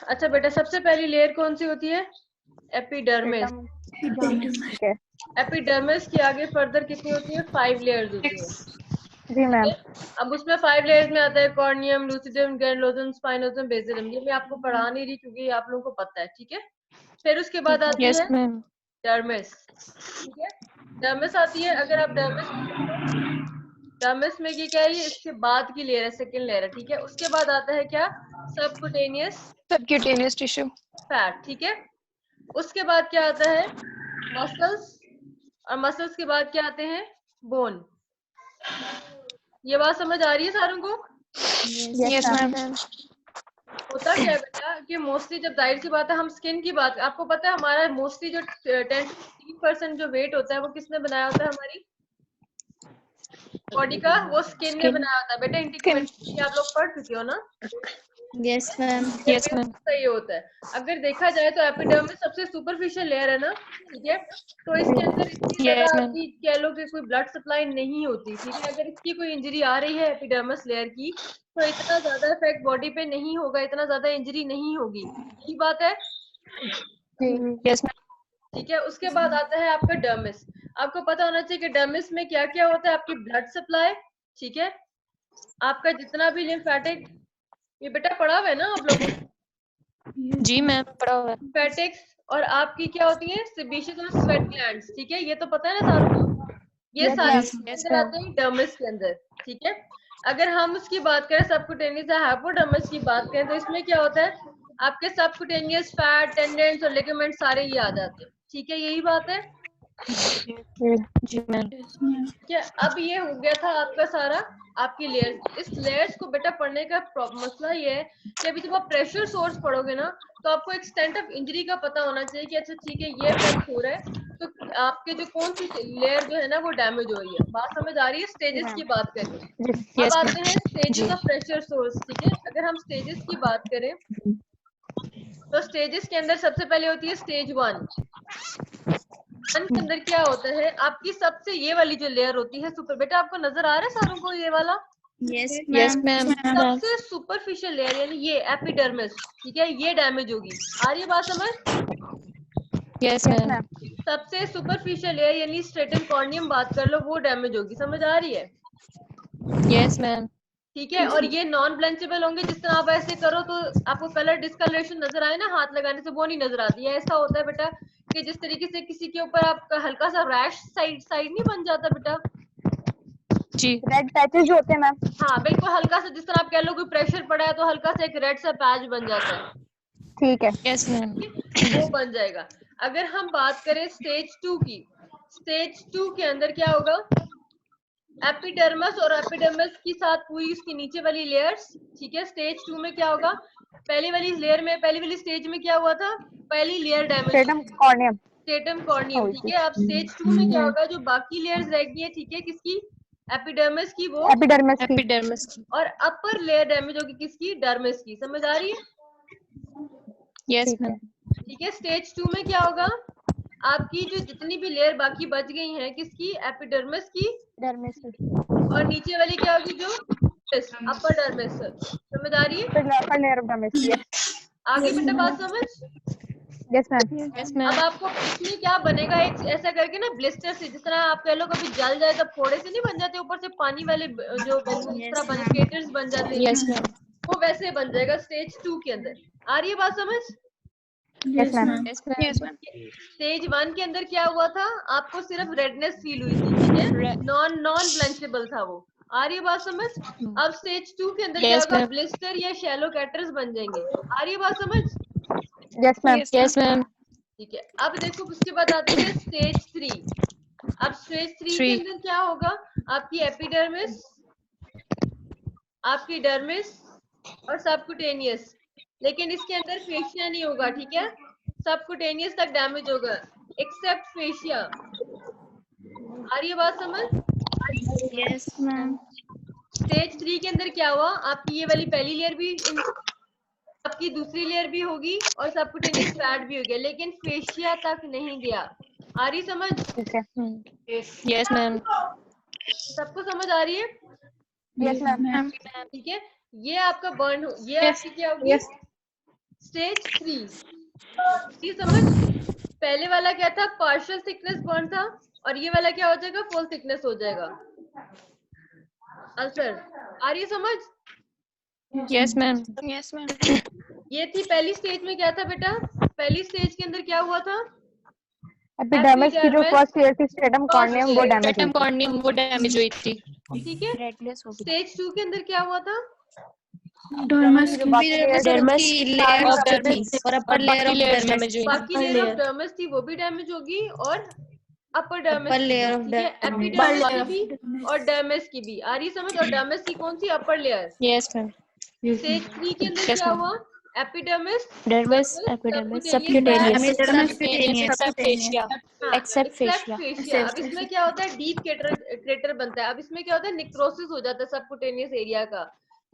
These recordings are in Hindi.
अच्छा बेटा, सबसे पहली लेयर कौन सी होती है? एपिडर्मिस। एपिडर्मिस की आगे फर्दर कितनी होती है? 5 लेयर्स होती है। जी मैम। अब उसमें 5 लेयर्स में आता है कॉर्नियम, लूसिडम, ग्रैनुलोसम, स्पाइनोसम, बेसिलम। ये मैं आपको पढ़ा नहीं रही क्योंकि आप लोगों को पता है, ठीक है। फिर उसके बाद आती है डर्मिस, ठीक है। डर्मिस आती है, अगर आप डर्मिस डर्मिस में ये क्या है, ये इसके बाद की लेयर है, सेकंड लेयर है, ठीक है। उसके बाद आता है क्या? सबक्यूटेनियस टिश्यू फैट, ठीक है। उसके बाद क्या आता है? मसल्स, और मसल्स के बाद क्या आते हैं? बोन। ये बात समझ आ रही है सारों को? Yes ma'am. होता क्या है बेटा कि मोस्टली जब, जाहिर सी बात है, हम स्किन की बात, आपको पता है हमारा मोस्टली जो 10% जो वेट होता है वो किसने बनाया होता है? हमारी बॉडी का वो स्किन ने बनाया होता है। बेटा इंटीग्मेंट आप लोग पढ़ चुके हो ना? Yes ma'am. Yes ma'am. सही होता है। अगर देखा जाए तो एपिडर्मिस सबसे सुपरफिशियल लेयर है ना, ठीक है। तो इसके अंदर इतनी ज्यादा यस मैम। आपकी कह लो कि कोई ब्लड सप्लाई नहीं होती, ठीक है। अगर इसकी कोई इंजरी आ रही है एपिडर्मिस लेयर की, तो इतना ज्यादा इफेक्ट बॉडी पे नहीं होगा, इतना ज्यादा इंजरी नहीं होगी। यही बात है, यस मैम। ठीक है। उसके बाद आता है आपका डर्मिस। आपको पता होना चाहिए कि डर्मिस में क्या क्या होता है। आपकी ब्लड सप्लाई, ठीक है। आपका जितना भी लिम्फेटिक, ये बेटा पढ़ा हुआ है ना आप लोगों ने? जी मैम पढ़ा हुआ है। लिम्फेटिक्स, और आपकी क्या होती है? सेबेशियस और स्वेट ग्लैंड्स, ठीक है। ये तो पता है ना सारों को? ये सारे अंदर आते हैं डर्मिस के अंदर, ठीक है। अगर हम उसकी बात करें, सबक्यूटेनियस या हाइपोडर्मिस की बात करें, तो इसमें क्या होता है? आपके सबक्यूटेनियस फैट, टेंडेंस और लिगामेंट सारे ये आ जाते हैं, ठीक है। यही बात है, जी मैम। ठीक है। अब ये हो गया था आपका सारा, आपकी लेयर्स। इस लेयर्स को बेटा पढ़ने का मसला ये है कि अभी जब आप प्रेशर सोर्स पढ़ोगे ना, तो आपको एक्सटेंट ऑफ इंजरी का पता होना चाहिए कि अच्छा ठीक है, ये इफेक्ट हो रहा है, तो आपके जो कौन सी लेयर जो है ना वो डैमेज हो रही है। बात समझ आ रही है? स्टेजेस की बात करें, अब यस आते हैं मैम। स्टेजेस जी। ऑफ प्रेशर सोर्स, ठीक है। अगर हम स्टेजेस की बात करें, तो स्टेजेस के अंदर सबसे पहले होती है स्टेज 1। के अंदर क्या होता है? आपकी सबसे ये वाली जो लेयर होती है सुपर, बेटा आपको नजर आ रहा है सारों को ये वाला? Yes yes ma'am. मैम। सबसे सुपरफिशियल लेयर यानी ये एपिडर्मिस, ठीक है, ये डैमेज होगी। आ रही है बात समझ? Yes ma'am. सबसे सुपरफिशियल लेयर यानी स्ट्रेटम कॉर्नियम बात कर लो, वो डैमेज होगी। समझ आ रही है? Yes ma'am. ठीक है। और ये नॉन ब्लेंचेबल होंगे। जिस तरह आप ऐसे करो तो आपको कलर डिस्कलरेशन नजर आए ना, हाथ लगाने से, वो नहीं नजर आती है। ऐसा होता है बेटा कि जिस तरीके से किसी के ऊपर आपका हल्का सा रैश साइड साइड नहीं बन जाता बेटा? जी। रेड पैचेज होते हैं मैम। हाँ बिल्कुल, हल्का सा, जिस तरह आप कह लो कोई प्रेशर पड़ा है तो हल्का सा एक रेड सा पैच बन जाता है, ठीक है। Yes ma'am. वो बन जाएगा। अगर हम बात करें स्टेज 2 की, स्टेज 2 के अंदर क्या होगा? एपिडर्मस और एपिडर्मिस के साथ पूरी उसकी नीचे वाली लेयर्स, ठीक है। स्टेज 2 में क्या होगा? पहली वाली लेयर में, पहली वाली स्टेज में क्या हुआ था? पहली लेयर डैमेज हुई, स्टेटम कॉर्नियम। स्टेटम कॉर्नियम, ठीक है। अब स्टेज 2 में क्या होगा? जो बाकी लेयर्स रह गई है, ठीक है, किसकी? एपिडर्मिस की, वो। एपिडर्मिस की। एपिडर्मिस। और अपर लेयर डैमेज होगी किसकी? डर्मिस की। समझ आ रही है? यस ठीक मैम। है। ठीक है। स्टेज 2 में क्या होगा? आपकी जो जितनी भी लेयर बाकी बच गई हैं, किसकी? एपिडर्मिस की। डर्मिस की। और नीचे वाली क्या होगी? जो अपर डर्मिस। समझ आ रही है? फिर अपर लेयर ऑफ डर्मिस की। आगे बेटा बात समझ? Yes ma'am. यस अब मैम। आपको इसमें क्या बनेगा? एक ऐसा करके ना ब्लिस्टर से, जिस तरह आप कह लो कभी जल जाए तब फोड़े से नहीं बन जाते, ऊपर से पानी वाले जो इस तरह बने क्रेटर्स बन जाते हैं, यस मैम। वो वैसे बन जाएगा स्टेज 2 के अंदर। आ रही है बात समझ? Yes ma'am. Yes ma'am. Stage 1 के अंदर क्या हुआ था? आपको सिर्फ रेडनेस फील हुई थी, ठीक है, नॉन नॉन ब्लेंचेबल था वो। आ रही है बात समझ? अब स्टेज 2 के अंदर क्या यस होगा? मैम। ब्लिस्टर या शैलो कैटर्स बन जाएंगे। आ रही है बात समझ? Yes ma'am. Yes ma'am. ठीक है। अब देखो उसके बाद आती है स्टेज 3। अब स्टेज 3 के 3। अंदर क्या होगा? आपकी एपिडर्मिस, आपकी डर्मिस और सबक्यूटेनियस, लेकिन इसके अंदर फेशिया नहीं होगा, ठीक है। सबक्यूटेनियस तक डैमेज होगा एक्सेप्ट फेशिया। आ रही है बात समझ? Yes ma'am. स्टेज 3 के अंदर क्या हुआ? आपकी ये वाली पहली लेयर भी आपकी दूसरी लेयर भी होगी और सबक्यूटेनियस फैट भी हो गया, लेकिन फेशिया तक नहीं गया। आ रही समझ? ठीक है। Yes ma'am. सबको समझ आ रही है? Yes ma'am. ठीक है। ये आपका बर्न, ये आपकी क्या होगी? स्टेज 3, ये समझ। पहले वाला क्या था, पार्शियल थिकनेस बर्न था, और ये वाला क्या हो जाएगा, फुल थिकनेस हो जाएगा अल्सर। आ रही है समझ? Yes, ma'am. Yes, ma'am. ये थी पहली स्टेज में, क्या था बेटा, पहली स्टेज के अंदर क्या हुआ था, एपिडर्मिस की जो एपिडर्मिस फर्स्ट लेयर थी स्ट्रेटम कॉर्नियम वो डैमेज हुई Stratum corneum वो डैमेज हुई थी। ठीक है। रेडलेस हो गई स्टेज 2 के अंदर क्या हुआ था, डर्मिस की बाकी Dermis की layer of लेयर्स dermis और upper layer of dermis हुई। बाकी लेयर ऑफ डर्मिस थी वो भी डैमेज होगी, और अपर डर्मिस की भी, ठीक है, एपिडर्मिस की भी और डर्मिस की भी। आ रही समझ? और डर्मिस की कौन सी, upper layer. Yes, ma'am. Stage 3 के अंदर Yes, क्या ma'am. हुआ, epidermis, dermis epidermis subcutaneous Except fascia. Except fascia. Fascia. अब इसमें क्या होता है, डीप क्रेटर बनता है। अब इसमें क्या होता है, निक्रोसिस हो जाता है सबक्यूटेनियस एरिया का,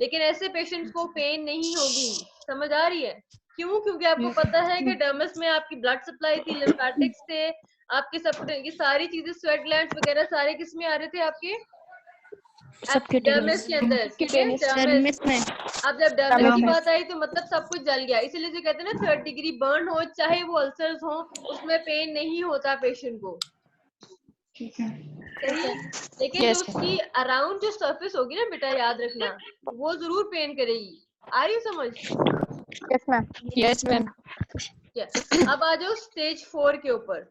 लेकिन ऐसे पेशेंट्स को पेन नहीं होगी। समझ आ रही है? क्यों? क्योंकि आपको पता है कि डर्मिस में आपकी ब्लड सप्लाई थी, लिम्फेटिक्स थे, आपके सब ये सारी चीजें, स्वेट ग्लैंड्स वगैरह सारे किस में आ रहे थे, आपके डर्मिस के अंदर, ठीक है, डर्मिस में। अब जब डर्मिस की बात आई तो मतलब सब कुछ जल गया, इसीलिए जो कहते हैं ना 3rd डिग्री बर्न हो, चाहे वो अल्सर्स हो, उसमें पेन नहीं होता पेशेंट को, सही। लेकिन जो उसकी अराउंड जो सरफेस होगी ना बेटा, याद रखना, वो जरूर पेन करेगी। आ रही है समझ? Yes ma'am. Yes, ma'am. अब आ जाओ स्टेज 4 के ऊपर।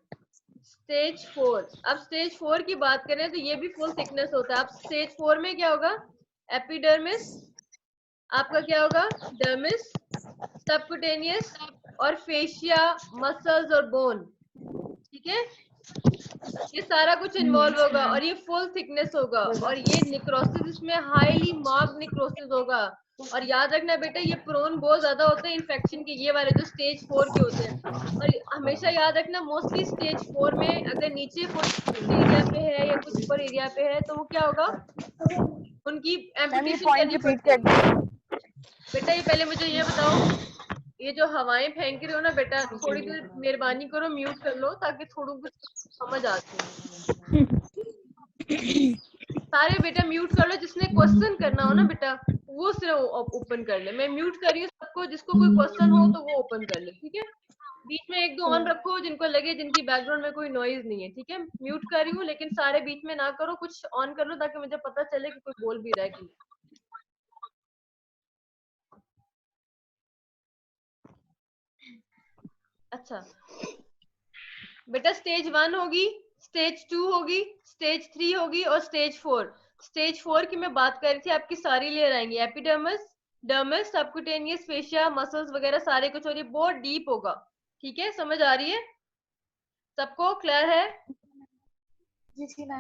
स्टेज 4, अब स्टेज 4 की बात करें तो ये भी फुल थिकनेस होता है। अब स्टेज 4 में क्या होगा, एपिडर्मिस, आपका क्या होगा, डर्मिस, सबक्यूटेनियस और फेशिया, मसल्स और बोन, ठीक है, ये सारा कुछ इन्वॉल्व होगा, और ये फुल थिकनेस होगा, और ये निक्रोसिस इसमें हाईली मार्क्ड निक्रोसिस होगा। और याद रखना बेटा, ये प्रोन बहुत ज्यादा होते हैं इन्फेक्शन के, ये वाले जो स्टेज 4 के होते हैं। और हमेशा याद रखना, मोस्टली स्टेज 4 में अगर नीचे कुछ एरिया पे है या कुछ ऊपर एरिया पे है तो वो क्या होगा, उनकी एम्पुटेशन करनी पड़ती है। बेटा ये पहले मुझे ये बताओ, ये जो हवाएं फेंक रहे हो ना बेटा, थोड़ी देर मेहरबानी करो म्यूट कर लो, ताकि थोड़ा कुछ समझ आ जाए। सारे बेटा म्यूट कर लो, जिसने क्वेश्चन करना हो ना बेटा, वो सिर्फ ओपन कर ले। मैं म्यूट कर रही हूँ सबको, जिसको कोई क्वेश्चन हो तो वो ओपन कर ले, ठीक है। बीच में 1-2 ऑन रखो जिनको लगे, जिनकी बैकग्राउंड में कोई नॉइज नहीं है, ठीक है। म्यूट कर रही हूँ, लेकिन सारे बीच में ना करो, कुछ ऑन कर लो ताकि मुझे पता चले कि कोई बोल भी रहा है कि नहीं। अच्छा बेटा, स्टेज 1 होगी, स्टेज 2 होगी, स्टेज 3 होगी और स्टेज 4। स्टेज 4 की मैं बात कर रही थी, आपकी सारी लेयर आएंगी, epidermis, dermis, subcutaneous, fascia, muscles वगैरह सारे कुछ, और ये बहुत डीप होगा, ठीक है। समझ आ रही है सबको, क्लियर है?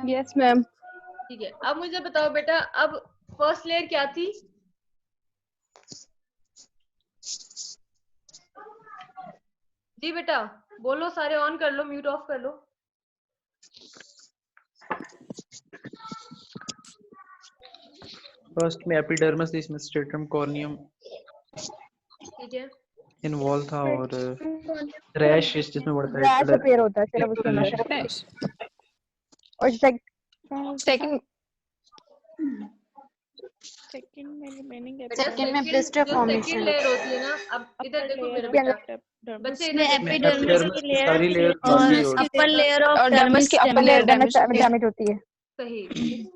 Yes ma'am. ठीक है। अब मुझे बताओ बेटा, अब फर्स्ट लेयर क्या थी, जी बेटा बोलो, सारे ऑन कर लो, म्यूट ऑफ कर लो। फर्स्ट में एपिडर्मिस थी, इसमें स्ट्रेटम कॉर्नियम ठीक है, इन्वॉल्व था, और रैश जिसमें बढ़ता है रैश अपीयर होता है सिर्फ उसमें। और Second सेकंड में ब्लिस्टर फॉर्मेशन लेयर होती है ना। अब इधर देखो मेरे बेटा, बच्चे इधर देखो, एपिडर्मिस की सारी लेयर काफी और अपर लेयर ऑफ और डर्मिस की upper layer डैमेज होती है। सही।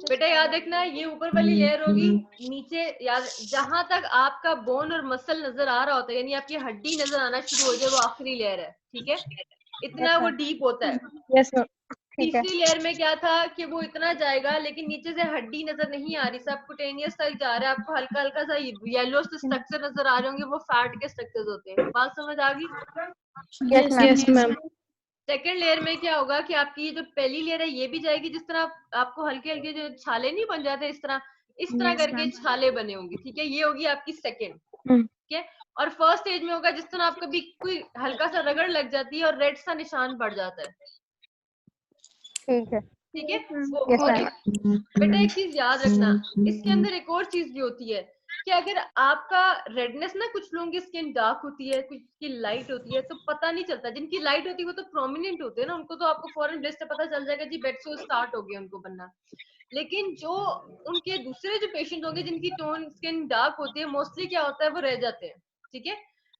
बेटा याद रखना, ये ऊपर वाली लेयर होगी, नीचे याद, जहां तक आपका बोन और मसल नजर आ रहा होता है, यानी आपकी हड्डी नजर आना शुरू हो जाए, वो आखिरी लेयर है, ठीक है। इतना वो डीप होता है। यस ठीक है। तीसरी लेयर में क्या था कि वो इतना जाएगा, लेकिन नीचे से हड्डी नजर नहीं आ रही, सबक्यूटेनियस तक जा रहा है, आपको हल्का हल्का सा येलो स्ट्रक्चर नजर आ रहे होंगे, वो फैट के स्ट्रक्चर्स होते हैं। बात समझ आ गई? Yes ma'am. सेकेंड लेयर में क्या होगा कि आपकी जो पहली लेयर है ये भी जाएगी, जिस तरह आपको हल्के हल्के जो छाले नहीं बन जाते, इस तरह करके छाले बने होंगे, ठीक है। ये होगी आपकी सेकेंड, ठीक है। और फर्स्ट स्टेज में होगा जिस तरह आपको भी कोई हल्का सा रगड़ लग जाती है और रेड सा निशान पड़ जाता है, ठीक है। ठीक है। Yes ma'am. बेटा एक चीज याद रखना, इसके अंदर एक और चीज भी होती है कि अगर आपका रेडनेस ना, कुछ लोगों की स्किन डार्क होती है, कुछ की लाइट होती है, तो पता नहीं चलता। जिनकी लाइट होती है वो तो प्रोमिनेंट होते हैं ना, उनको तो आपको फॉरन ब्लिस्टर से पता चल जाएगा जी, बेड सोर स्टार्ट हो गया उनको बनना। लेकिन जो उनके दूसरे जो पेशेंट होंगे जिनकी टोन स्किन डार्क होती है, मोस्टली क्या होता है, वो रह जाते हैं, ठीक है।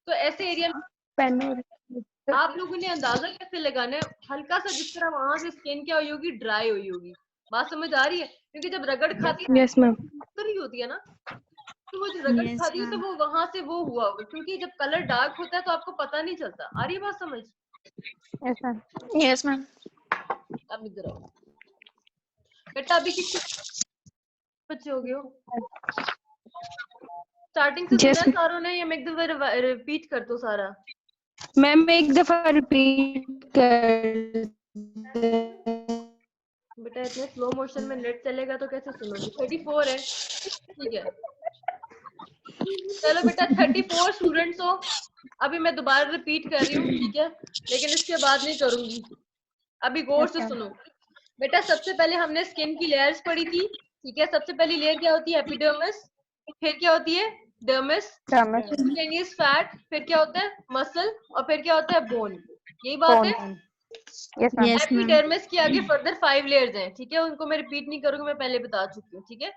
तो ऐसे एरिया में आप लोगों ने अंदाजा कैसे लगाना है, हल्का सा जिस तरह वहां से स्किन क्या हुई होगी, ड्राई हुई होगी। बात समझ आ रही है? क्योंकि जब रगड़ खाती है यस मैम, तो ही होती है ना, तो वो जो रगड़ खाती है तो वो वहां से वो हुआ होगा, क्योंकि जब कलर डार्क होता है तो आपको पता नहीं चलता। आ रही है बात समझ? Yes ma'am, Yes, ma'am. अब इधर आओ बेटा, अभी कितने बच्चे हो गए हो? स्टार्टिंग से Yes, सुना है सारों ने, या मैं एक दफा रिपीट कर दो सारा? मैम एक दफा रिपीट कर बेटा इतने स्लो मोशन में नेट चलेगा तो कैसे सुनोगे? 34 है, ठीक है। चलो बेटा 34 स्टूडेंट्स हो। अभी मैं दोबारा रिपीट कर रही हूँ, ठीक है, लेकिन इसके बाद नहीं करूंगी। अभी गौर से सुनो बेटा। सबसे पहले हमने स्किन की लेयर्स पढ़ी थी, ठीक है। सबसे पहली लेयर क्या होती है? एपिडर्मिस। फिर क्या होती है? डर्मिस। Subcutaneous fat. फिर क्या होता है? मसल। और फिर क्या होता है? बोन। यही बात है। एपिडर्मिस के आगे फर्दर 5 लेयर्स हैं, ठीक है, उनको मैं रिपीट नहीं करूंगी, मैं पहले बता चुकी हूँ, ठीक है।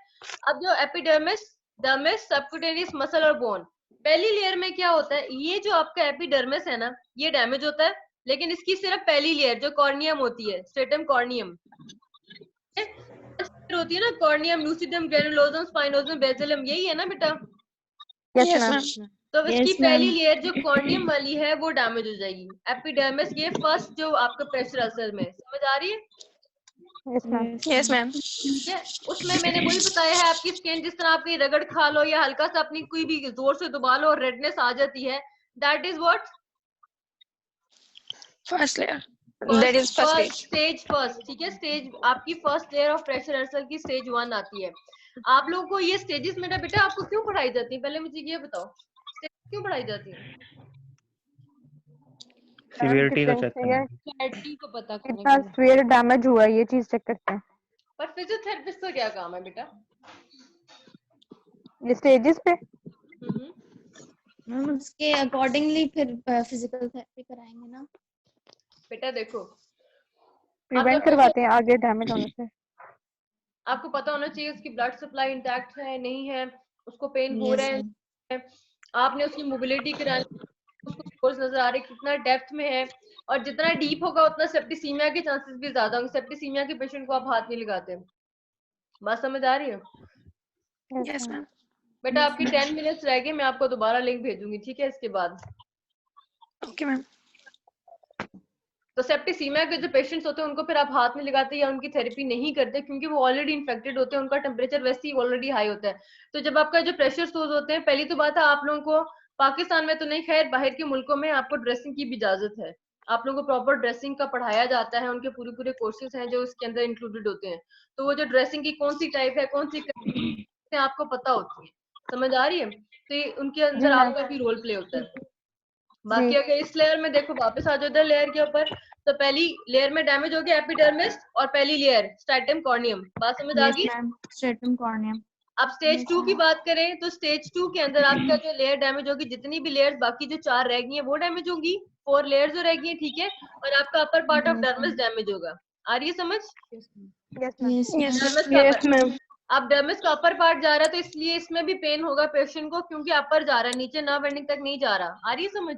अब जो एपिडर्मिस, डर्मिस, सबक्यूटेनियस, मसल और बोन, पहली लेयर में क्या होता है? ये जो आपका एपिडर्मिस है ना, ये डैमेज होता है, लेकिन इसकी सिर्फ पहली लेयर जो कॉर्नियम होती है, स्ट्रेटम कॉर्नियम होती है ना, कॉर्नियम, लूसिडम, ग्रेनुलोसम, स्पाइनोसम, बेसिलम, यही है ना बेटा? Yes, ma'am. तो इसकी पहली लेयर जो कॉर्नियम वाली है वो डैमेज हो जाएगी। एपिडर्मिस ये फर्स्ट जो आपका प्रेशर अल्सर में, समझ आ रही है? Yes, ma'am. ठीक है। उसमें मैंने वही बताया है, आपकी स्किन जिस तरह आपकी रगड़ खा लो या हल्का सा अपनी कोई भी जोर से दबा लो और रेडनेस आ जाती है, that is what? First layer. That is first stage. Stage first, ठीक है। स्टेज आपकी first layer of pressure ulcer की स्टेज 1 आती है। आप लोगों को ये स्टेजेस मेरा बेटा आपको क्यों पढ़ाई जाती है, पहले मुझे ये बताओ, स्टेज क्यों पढ़ाई जाती है? सीवियरिटी को चेक करना। सीवियरिटी को पता करने कितना के लिए। सीवियर डैमेज हुआ है ये चीज चेक करते हैं। पर फिजियोथेरेपिस्ट का क्या काम है बेटा? ये स्टेजेस पे मैम उसके अकॉर्डिंगली फिर फिजिकल थेरेपी कराएंगे ना। बेटा देखो, प्रिवेंट करवाते हैं आगे डैमेज होने से। आपको पता होना चाहिए उसकी ब्लड सप्लाई इंटैक्ट है नहीं है, उसको पेन हो रहा है, आपने उसकी मोबिलिटी करानी, उसको फोर्स नजर आ रही है, कितना डेप्थ में है, और जितना डीप होगा उतना सेप्टिसीमिया के चांसेस भी ज्यादा होंगे। सेप्टिसीमिया के पेशेंट को आप हाथ नहीं लगाते। बात समझ आ रही है? Yes, ma'am. बेटा आपकी 10 मिनट्स रह गए, मैं आपको दोबारा लिंक भेजूंगी, ठीक है, इसके बाद। Okay, ma'am. तो सेप्टिसीमिया के जो पेशेंट्स होते हैं उनको फिर आप हाथ नहीं लगाते या उनकी थेरेपी नहीं करते, क्योंकि वो ऑलरेडी इन्फेक्टेड होते हैं, उनका टेम्परेचर वैसे ही ऑलरेडी हाई होता है। तो जब आपका जो प्रेशर सोर्स होते हैं, पहली तो बात है आप लोगों को पाकिस्तान में तो नहीं, खैर बाहर के मुल्कों में आपको ड्रेसिंग की भी इजाजत है। आप लोगों को प्रॉपर ड्रेसिंग का पढ़ाया जाता है, उनके पूरे पूरे कोर्सेज हैं जो इसके अंदर इंक्लूडेड होते हैं। तो वो जो ड्रेसिंग की कौन सी टाइप है, कौन सी आपको पता होती है, समझ आ रही है? तो उनके अंदर आपका भी रोल प्ले होता है। बाकी अगर इस लेयर में देखो, वापस आ जाओ इधर लेयर के ऊपर, तो पहली लेयर में डैमेज हो गया एपिडर्मिस, और पहली लेयर स्ट्रैटम कॉर्नियम। बात समझ आ गई? Stratum corneum. अब स्टेज 2 की बात करें तो स्टेज 2 के अंदर आपका जो लेयर डैमेज होगी, जितनी भी लेयर्स बाकी जो 4 रह गई हैं वो डैमेज होगी, 4 लेयर्स जो रह गई हैं, ठीक है। और आपका upper part of dermis damage होगा। आ रही है समझ? Yes, डर्मिस अब डर्मिस का अपर पार्ट जा रहा है तो इसलिए इसमें भी पेन होगा पेशेंट को, क्योंकि अपर जा रहा है, नीचे नर्व एंडिंग तक नहीं जा रहा। आ रही है समझ?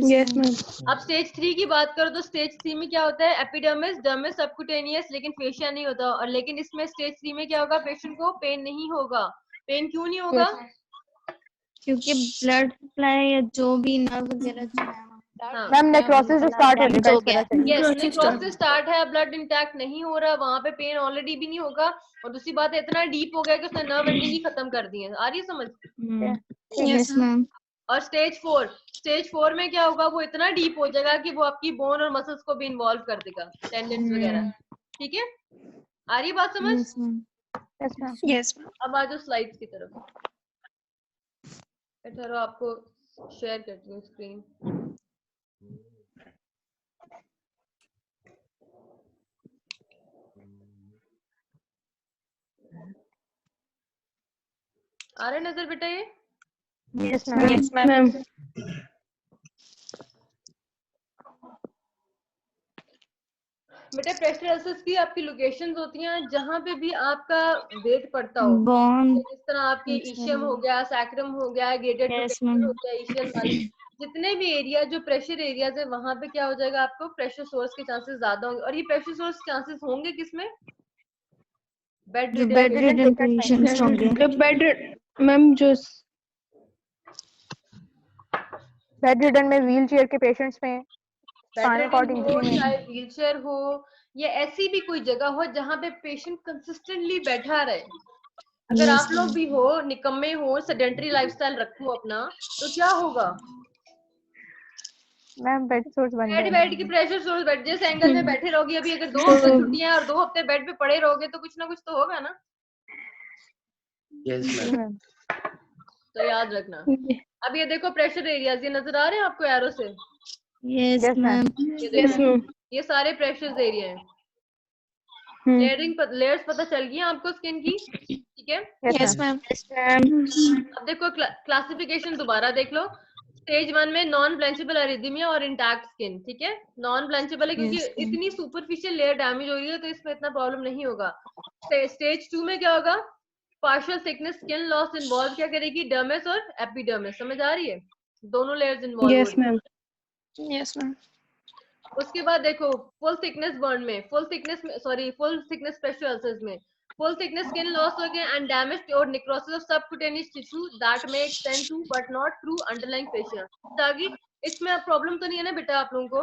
Yes, ma'am. अब स्टेज 3 की बात करो तो स्टेज 3 में क्या होता है? एपिडर्मिस, डर्मिस, सबक्यूटेनियस, लेकिन फेशिया नहीं होता। और लेकिन इसमें स्टेज 3 में क्या होगा? पेशेंट को पेन नहीं होगा। पेन क्यों नहीं होगा? क्योंकि ब्लड सप्लाई या जो भी नर्व वगैरह जो है मैम नेक्रोसिस स्टार्ट हो चुका है इस तरह से। यस, नेक्रोसिस स्टार्ट है, ब्लड इंटैक्ट नहीं हो रहा, वहां पे पेन ऑलरेडी भी नहीं होगा। और दूसरी बात है, इतना डीप हो गया कि उसने नर्व एंडिंग ही खत्म कर दी है। आ रही है समझ? Yes, ma'am. और स्टेज 4 में क्या होगा? वो इतना डीप हो जाएगा कि वो आपकी बोन और मसल्स को भी इन्वॉल्व कर देगा, टेंडेंस वगैरह, ठीक है। आ रही है बात समझ? Yes, ma'am. अब आ जाओ स्लाइड्स की तरफ। ठहरो, आपको शेयर करती हूँ स्क्रीन। आ रहा है नजर बेटा ये? Yes, ma'am. बेटा प्रेशर अल्सर्स की आपकी लोकेशंस होती हैं जहां पे भी आपका वेट पड़ता हो, बॉन जिस तरह आपके इशियम हो गया, सैक्रम हो गया, गेटेड यस प्रोटेक्टर हो मैम गया, इशियम वाले जितने भी एरिया जो प्रेशर एरियाज है वहां पे क्या हो जाएगा, आपको प्रेशर सोर्स के चांसेस ज्यादा होंगे। और ये प्रेशर सोर्स चांसेस होंगे किसमें? बेड जो रिडन बेड रिडन पेशेंट्स होंगे जो बेड मैम जो बेड रिडन में व्हील चेयर के पेशेंट्स में, बेड स्पाइनल रिडन कॉर्ड हो, इंजरी में, चाहे व्हीलचेयर हो, या ऐसी भी कोई जगह हो जहां पे पेशेंट कंसिस्टेंटली बैठा रहे। अगर यस आप लोग भी हो, निकम्मे हो, सेडेंटरी लाइफस्टाइल रखो अपना, तो क्या होगा? मैम बेड सोर्स बन बैठ बैठ के जाएंगे। प्रेशर सोर्स बैठ, जिस एंगल में बैठे रहोगे, अभी अगर 2 हफ्ते तो छुट्टियां और 2 हफ्ते बेड पे पड़े रहोगे तो कुछ ना कुछ तो होगा ना। यस जी मैम। मैम। तो याद रखना। अब ये देखो प्रेशर एरियाज, ये नजर आ रहे हैं आपको एरो से? Yes yes ma'am. मैम ये देखो, ये सारे प्रेशर एरिया हैं। लेयर्स पता चल गई हैं आपको स्किन की? ठीक है। Yes ma'am. यस मैम अब देखो क्लासिफिकेशन दोबारा देख लो। स्टेज 1 में नॉन ब्लेंचेबल अरिथमिया और इंटैक्ट स्किन, ठीक है। नॉन ब्लेंचेबल है क्योंकि यस मैम इतनी सुपरफिशियल लेयर डैमेज हो रही है, तो इसमें इतना प्रॉब्लम नहीं होगा। स्टेज 2 में क्या होगा? Partial thickness skin loss involve क्या करेगी? डर्मिस और एपिडर्मिस। समझ आ रही है? दोनों लेयर्स इन्वॉल्व हो यस रही है। मैम। Yes ma'am. उसके बाद देखो फुल थिकनेस बर्न में, फुल थिकनेस प्रेशर अल्सर्स में, फुल थिकनेस स्किन लॉस हो गया एंड डैमेज और necrosis of subcutaneous tissue that may extend to but not through underlying fascia. ताकि इसमें अब प्रॉब्लम तो नहीं है ना बेटा आप लोगों को?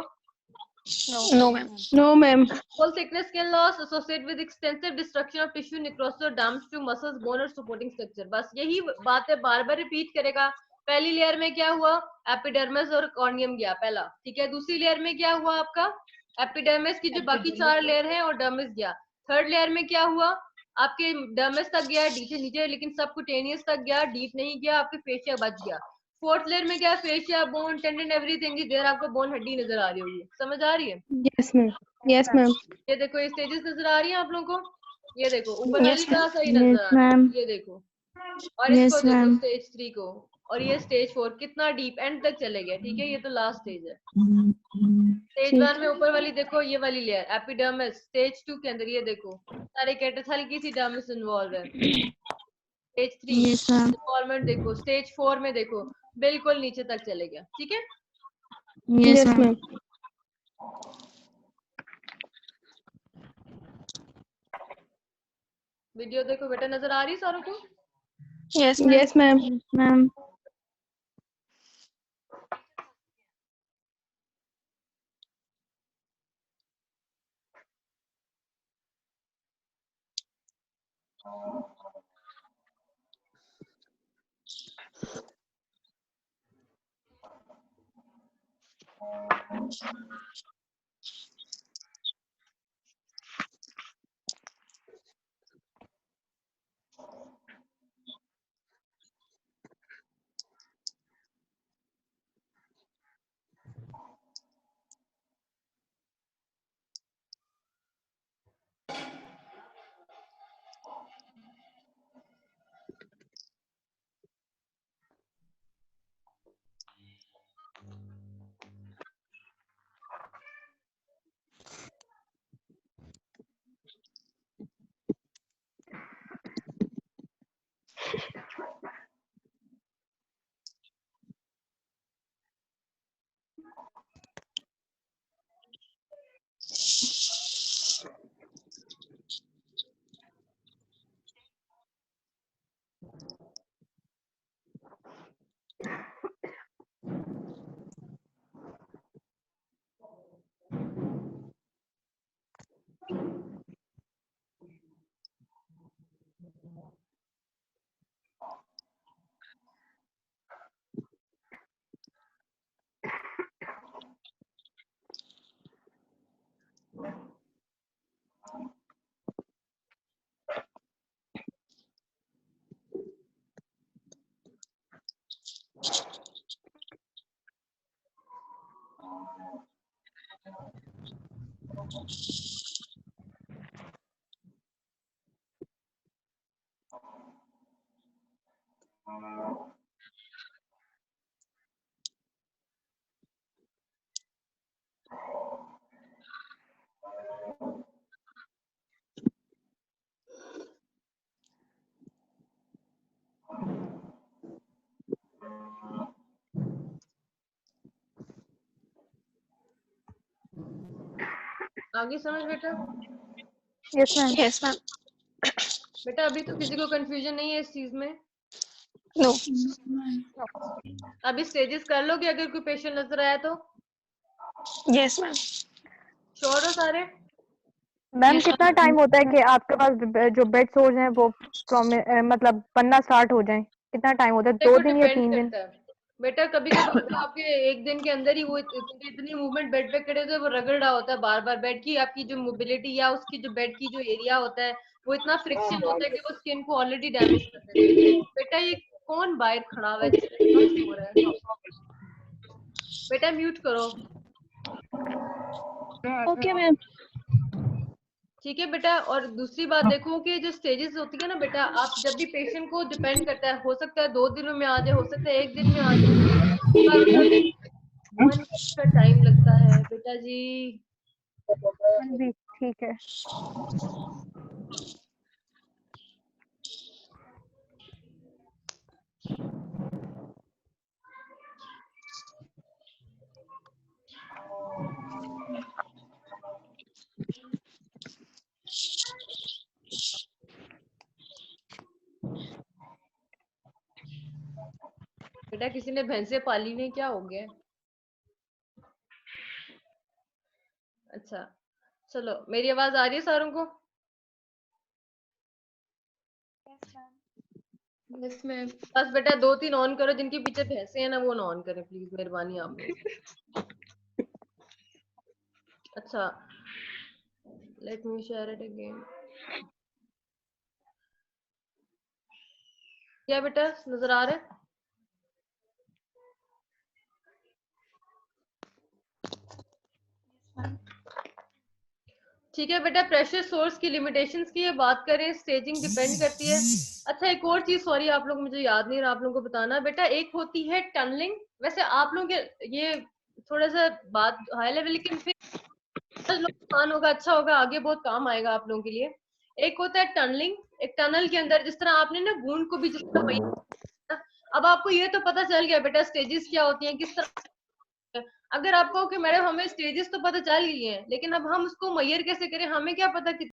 No ma'am. No ma'am. Full thickness skin loss associated with extensive destruction of tissue, necrosis or damage to muscles, bone और supporting structure। बस यही बात है, बार बार रिपीट करेगा। पहली लेयर में क्या हुआ? एपिडर्मिस और कॉर्नियम गया पहला, ठीक है। दूसरी लेयर में क्या हुआ आपका? एपिडर्मिस की जो बाकी 4 लेयर है और डर्मिस गया। थर्ड लेयर में क्या हुआ? आपके डर्मिस तक गया नीचे नीचे, लेकिन सबक्यूटेनियस तक गया, डीप नहीं गया, आपके फेशिया बच गया। फोर्थ लेयर में क्या? Fascia, bone, tendon, everything is there. आपको बोन हड्डी नजर आ रही होगी। समझ आ रही है? Yes ma'am. Yes ma'am. ये देखो, ये स्टेजेस नजर आ रही हैं आप लोगों को? ये देखो ऊपर वाली यस मैम। क्लास सही नजर यस आ रही मैम है, ये देखो। और इसको यस देखो मैम स्टेज 3 को, और ये स्टेज 4 कितना डीप एंड तक चले गया, ठीक है। ये तो लास्ट स्टेज है। स्टेज 1 में ऊपर वाली देखो, ये वाली लेयर एपिडर्मिस। स्टेज 2 के अंदर ये देखो सारे कैटस, हल्की सी डर्मिस इन्वॉल्व है। स्टेज 3 यस मैम इन्वॉल्वमेंट देखो। स्टेज 4 में देखो बिल्कुल नीचे तक चले गया, ठीक है। Yes yes ma'am ma'am. Video देखो बेटा, नजर आ रही है सारों को? Yes ma'am. Yes ma'am. Ma'am आगे समझ बेटा? Yes ma'am. Yes, ma'am. बेटा अभी तो किसी को कंफ्यूजन नहीं है इस चीज में? No. अभी स्टेजेस कर लोगे अगर कोई पेशेंट नजर आया तो? Yes, ma'am. श्योर हो सारे? मैम Yes, कितना टाइम होता है कि आपके पास जो बेड सोर्स हैं वो मतलब बनना स्टार्ट हो जाए? कितना टाइम होता है? 2 देखो दिन या डिपेंड 3 दिन? करता है बेटा, कभी कभार तो आपके एक दिन के अंदर ही वो क्योंकि इतनी मूवमेंट बेड पे करे तो वो रगड़ रहा होता है बार बार, बेड की आपकी जो मोबिलिटी या उसकी जो बेड की जो एरिया होता है वो इतना फ्रिक्शन होता है कि वो स्किन को ऑलरेडी डैमेज कर देता है। बेटा ये कौन बाहर खड़ा हुआ है जिससे इतना शोर है? बेटा म्यूट करो। Okay, ma'am. ठीक है बेटा। और दूसरी बात देखो कि जो स्टेजेस होती है ना बेटा, आप जब भी पेशेंट को डिपेंड करता है, हो सकता है 2 दिनों में आ जाए, हो सकता है 1 दिन में आ जाए, पर 1 वीक का टाइम लगता है बेटा जी। 1 वीक ठीक है। बेटा किसी ने भैंसे पाली नहीं, क्या हो गया? अच्छा चलो, मेरी आवाज आ रही है सारों को? Yes, ma'am. बस बेटा 2-3 ऑन करो, जिनके पीछे भैंसे हैं ना वो ना ऑन करें प्लीज, मेहरबानी आप लोग। अच्छा let me share it again. क्या बेटा नजर आ रहा है? ठीक है बेटा, प्रेशर सोर्स की लिमिटेशंस की बात करें, स्टेजिंग डिपेंड करती है। अच्छा एक और चीज, सॉरी आप लोग, मुझे याद नहीं रहा आप लोगों को बताना बेटा, एक होती है टनलिंग। वैसे आप लोग ये थोड़ा सा बात हाई लेवल, लेकिन फिर आसान होगा, अच्छा होगा, आगे बहुत काम आएगा आप लोगों के लिए। एक होता है टनलिंग, एक टनल के अंदर जिस तरह आपने ना वूंड को भी जिस तरह, अब आपको ये तो पता चल गया बेटा स्टेजेस क्या होती हैं किस तरह। अगर आप कहो कि मैडम हमें स्टेजेस तो पता चल गई हैं, लेकिन अब हम उसको मैयर कैसे करें, हमें क्या पता कि